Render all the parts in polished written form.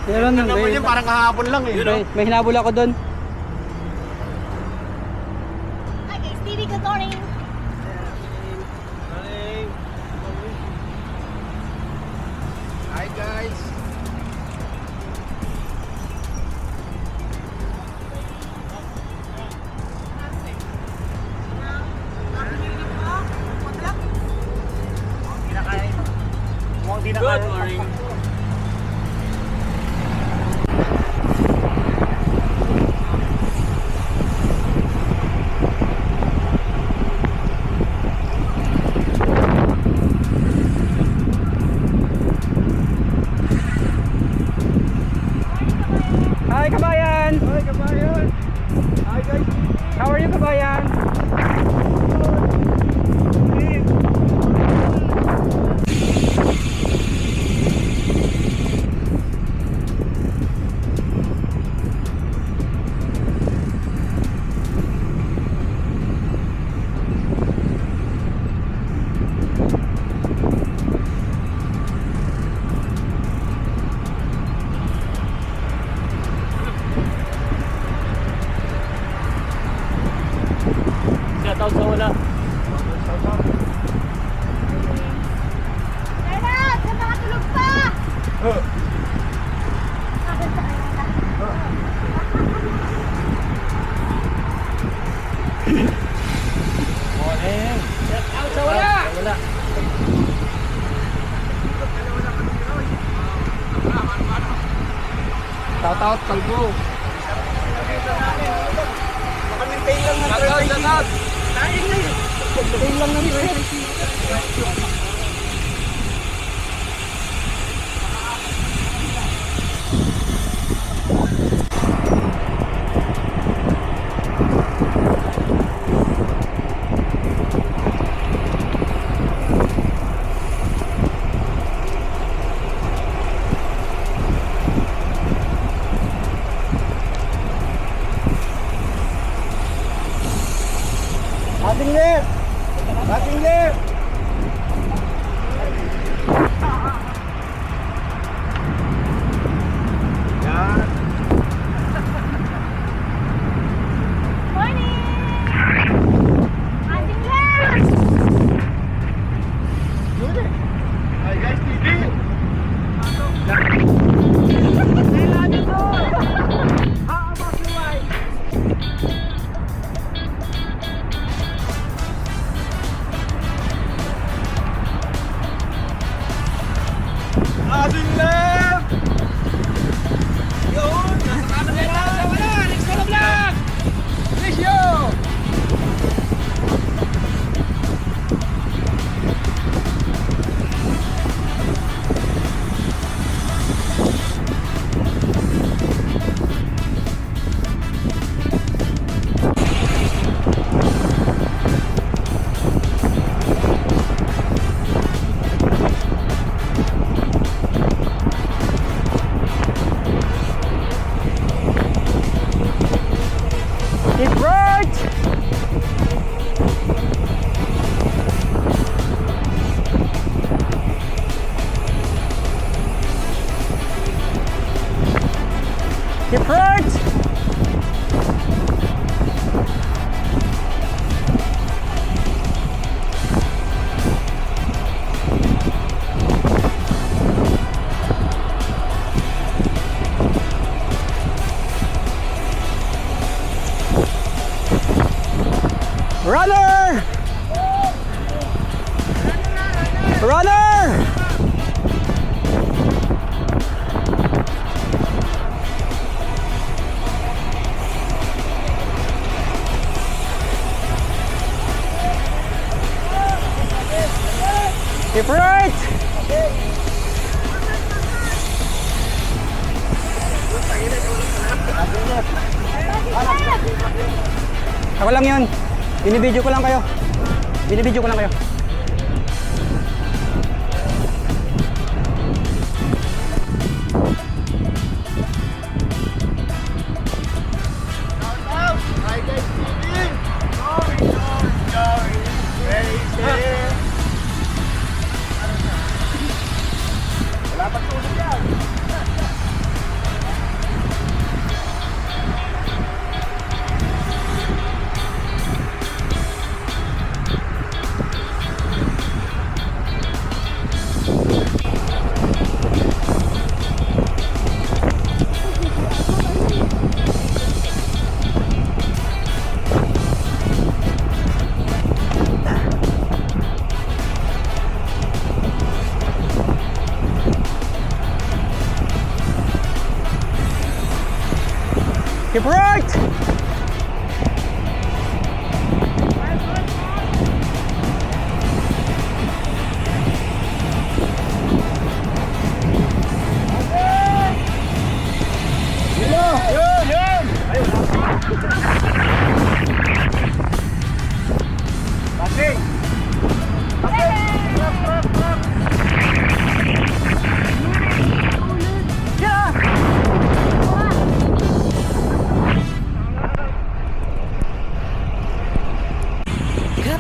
Meron Ano naman yun, parang kahapon lang eh. may hinabol ako doon. Hi guys, TV, good morning. Hi guys. Good morning. Hi kabayan! Hi kabayan. Hi guys. How are you kabayan? Shoutout sa wala. Bernard, sa mga tulog pa! Morning. Shoutout sa wala! Wala. Shoutout kalbo. Maintain lang ng traffic. Maintain lang ng traffic. Ating left. Ating left. Yan. Morning! Ating left! Hi guys, TV. Ating left. Yun, nasa kanan na lang. Wala, next na vlog. Ratio. Keep right! Keep right! Runner! Runner! Keep right! Ako lang yun. Binibidyo ko lang kayo. Binibidyo ko lang kayo. Hi guys, TV. Going. Crazy. Wala pa tulog yan. Keep right!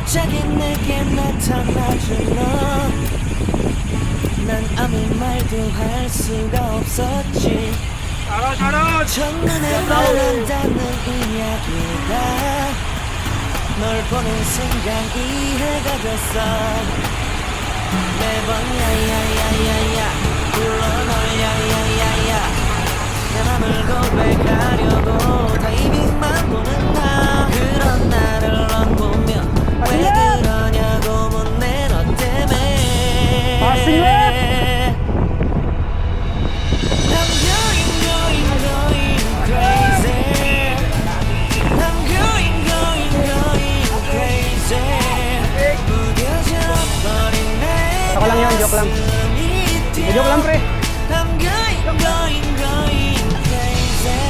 갑자기 내게 나타나준 넌난 아무 말도 할 수가 없었지. 첫눈에 반한다는 이야기가 널 보는 순간 이해가 됐어. 매번 야야야야야 불러 널 야야야야 내 맘을 고백하려고 타이밍만 보는 나. 그런 나를 넌 보며 왜 그러냐고 묻네 너 때문에. I'm going crazy. I'm going crazy. 무뎌져 버린 내 Ako lang yun, joke lang. 가슴이 Joke lang, pre. I'm going crazy.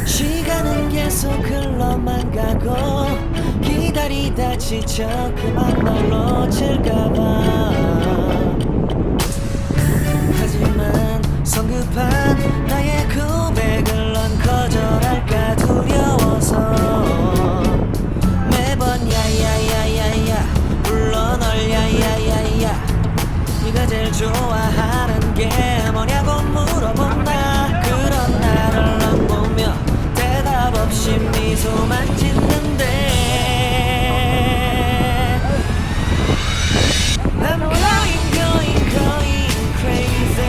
시간은 계속 흘러만 가고 기다리다 지쳐 그만 널 놓칠까봐. 하지만 성급한 나의 고백을 넌 거절할까 두려워서 매번 야야야야야 불러 널 야야야야 네가 제일 좋아하는 게 뭐냐고 물어본다. 그런 나를 넌 보며 대답 없이 미소만 짓는데 I'm going crazy.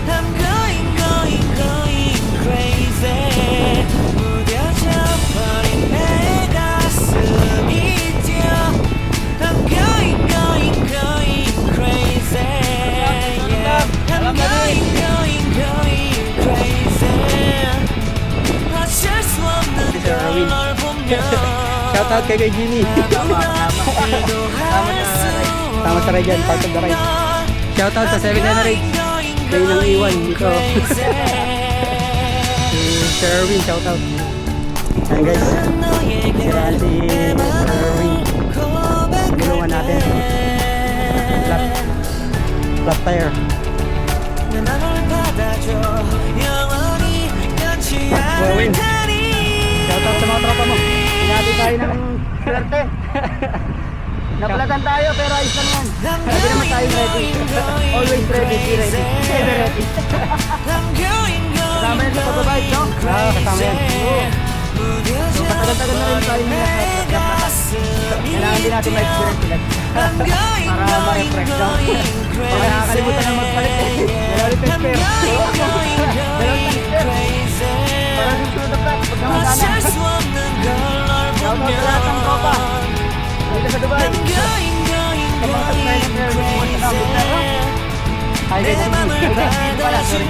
I'm going crazy. 무뎌져 버린 내 가슴이 뛰어. I'm going crazy. Yeah. I'm going crazy. 어쩔 수 없는 걸 널 보며 Shoutout kay Gini. Tama sa ride yan, part of the ride. Shoutout sa 7 na ride. Kayo nang iwan dito. Si Erwin, shoutout. Yan guys. Sira si Erwin. Gulungan natin. Flat tire. Erwin. Shoutout sa mga tropa mo. Hinati tayo ng swerte. Napalatan tayo pero ayos lang yan. Sabi naman tayo ready. Always ready, be ready. Never ready. Kasama yan sa pag-bike, no? Kasama yan. So, katagal-tagal na rin tayo nila. Kailangan din natin ma-experience ulit. Para ma-refresh, no? Baka nakakalimutan na magpalit eh. Dalawang tester. Dalawang tester. Parang susunod na. Pag naman sana. Shoutout sa lahat ng tropa. Dito sa Dubai. Sa mga tagnay ng service mo sa nakabot na ito. Ay, hindi pala, sorry.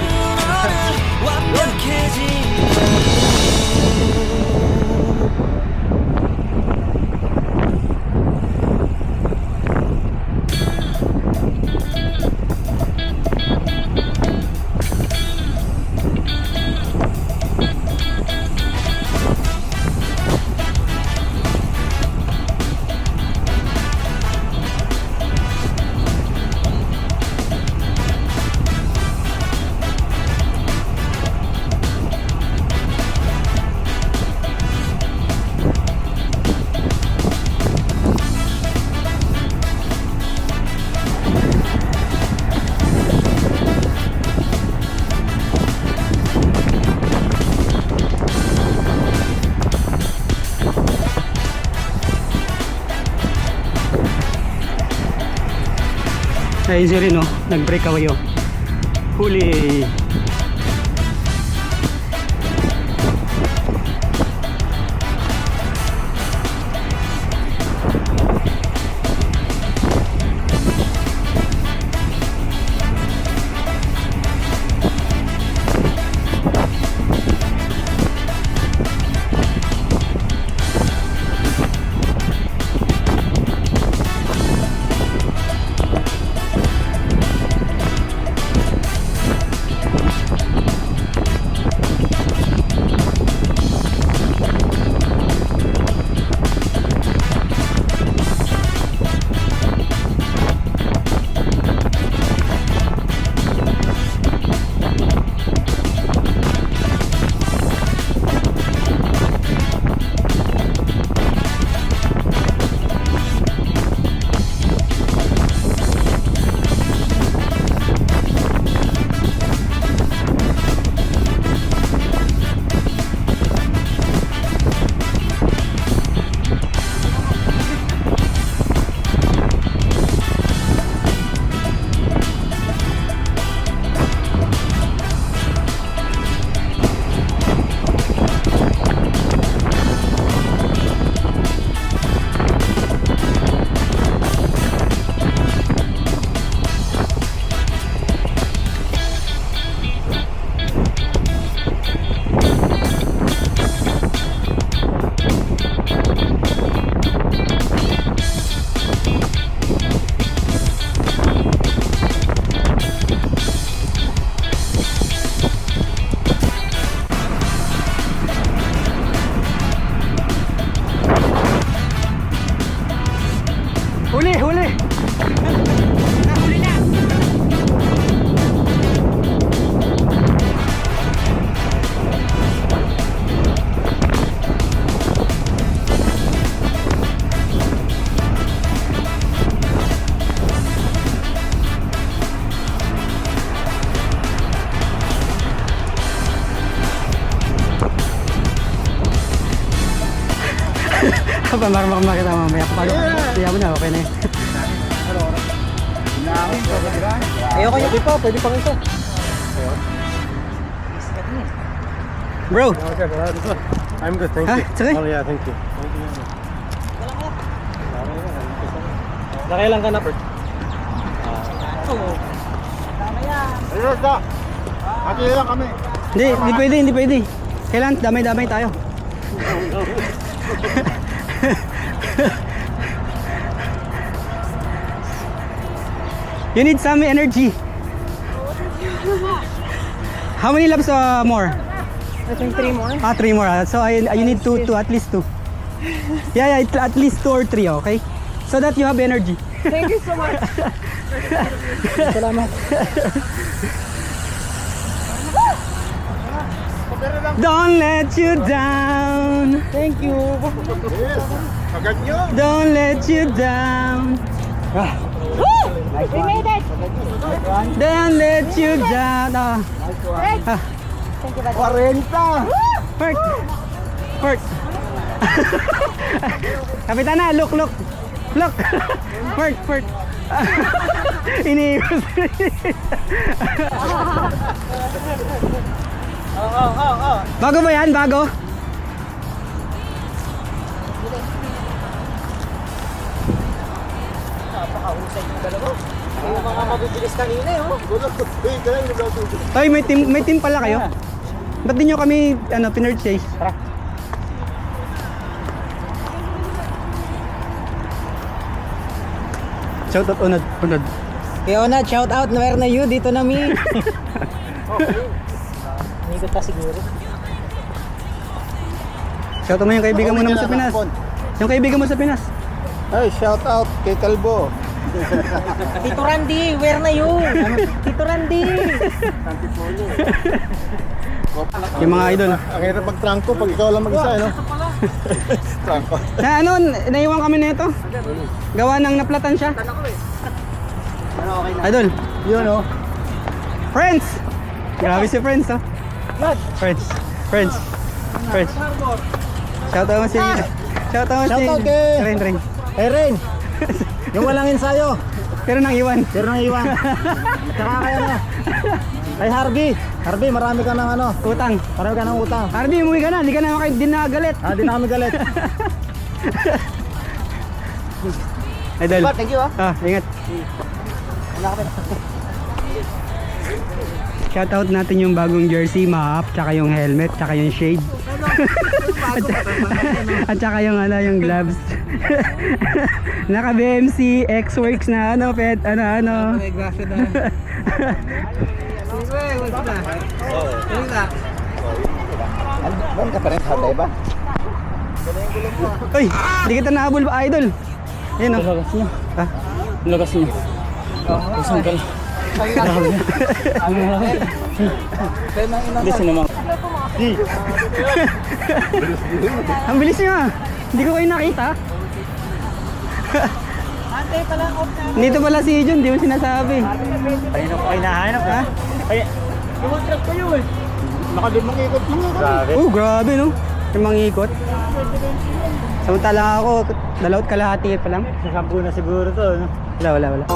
Ayun siya rin, oh, nag-break away, oh. Huli. pa, makita mamaya. Kaya mo na, okay na yun. Ayoko yung ipa, pwede pang isa. Bro! I'm good, thank Ha? you. It's okay? Oh yeah, thank you. Nakailan ka na, Bert? Ayun na. Ati lang kami. Hindi pwede. Kailangan damay-damay tayo. You need some energy. How many laps more? I think 3 more. 3 more. So you need two, at least 2. Yeah, at least 2 or 3, okay? So that you have energy. Thank you so much. Salamat. Don't let you down. Thank you. Agad nyo. Don't let you down. We made it! Don't let you down. Thank you, buddy. 40. Hurt. Kapitana, look. Hurt. Iniikot. Bago ba yan? Bago? Napakahusay yung dalawa. Yung mga mabibilis kanina eh. Ay, may team pala kayo? Ba't di nyo kami pinurchase? Tara. Shout out unod. Yona, shout out. Where na you? Dito na mi. Ikot pa siguro. Shout out mo yung kaibigan mo naman sa Pinas. Yung kaibigan mo sa Pinas. Hey, shout out kay Kalbo. Tito Randy, where na you? Tito Randy. Yung mga idol. Ang hirap mag-trangko pag ikaw lang mag-isa, no? Trangko. Naiwan kami nito. Gawa ng naplatan siya. Idol. Yun, no? Friends! Grabe si Friends, oh. Friends. Shout out mo si... Shout out Shout out kay- Ren. Hey, Ren! Yung walang ensayo. Pero nang iwan. Tsaka kaya na. Kay Harvey, marami ka ng Utang. marami ka ng utang. Harvey, umuwi ka na. Di ka na dinagalit. Di na kami galit. Idol. Thank you Ingat. Shoutout natin yung bagong jersey, map, tsaka yung helmet, tsaka yung shade. At tsaka yung yung gloves. Naka BMC X-Works na pet, May grasa na. Ban ka pa rin sa ba? Uy, di kita nahabol ba, idol? Ayun, lagas niya. Ha? Lagas niya. Isang ka lang. Bilis naman. Ang bilis niya. Hindi ko kayo nakita. Antay pala off na. Dito pala si Jun, di mo sinasabi. Ayun ako ay nahanap. Ha? Yung truck ko yun. Nakalimang ikot mo. Grabe. Grabe no. Yung mga ikot. Samantala ako, 2 kalahati pa lang. Sa 10 na siguro to, no? Wala.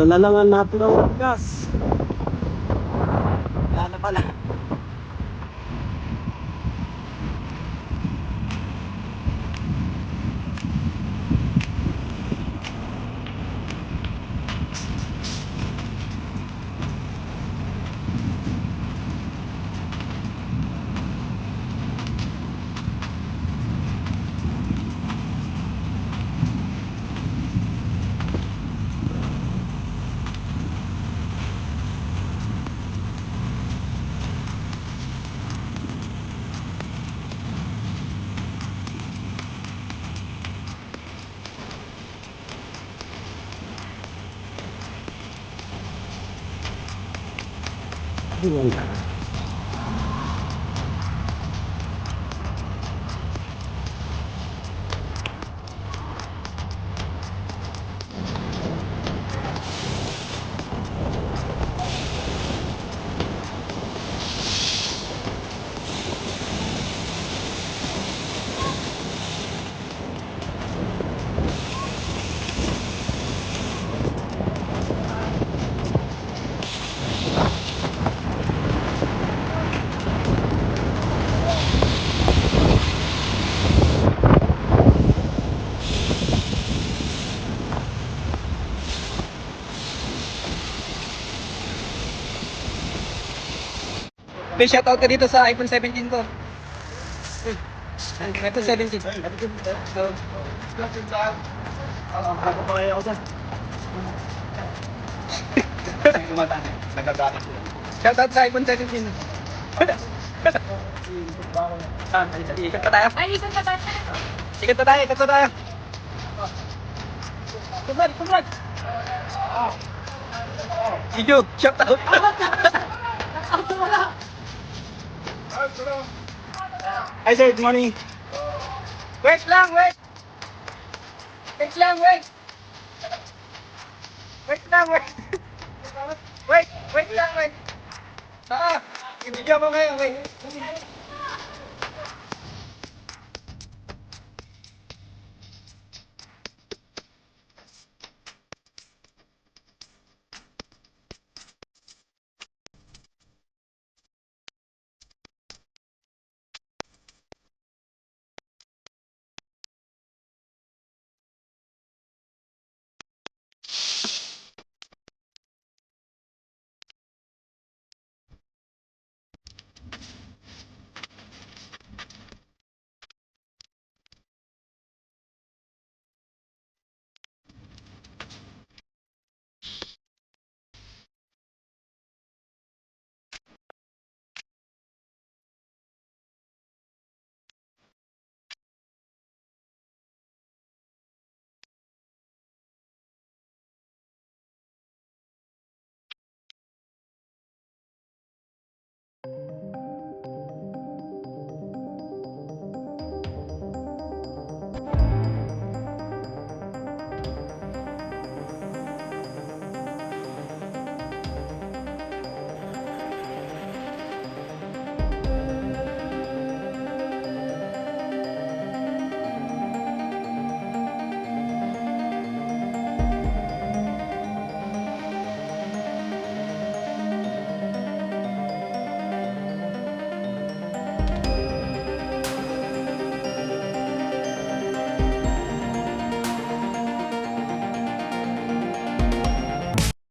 Nalalangan natin ang gas. Wala na pala. May shoutout ka dito sa iPhone 17 ko. Ito 17. Ako pa kaya ako dyan. Shoutout sa iPhone 17. Ikot pa tayo. Ay, ikot na tayo. Ikot pa tayo, ikot pa tayo. Kumrad! Ijo, shoutout. Hi sir, good morning. Wait lang, wait! Wait lang, wait! Wait lang, wait! Wait lang, wait! Ah! Ibigyan mo ngayon, wait!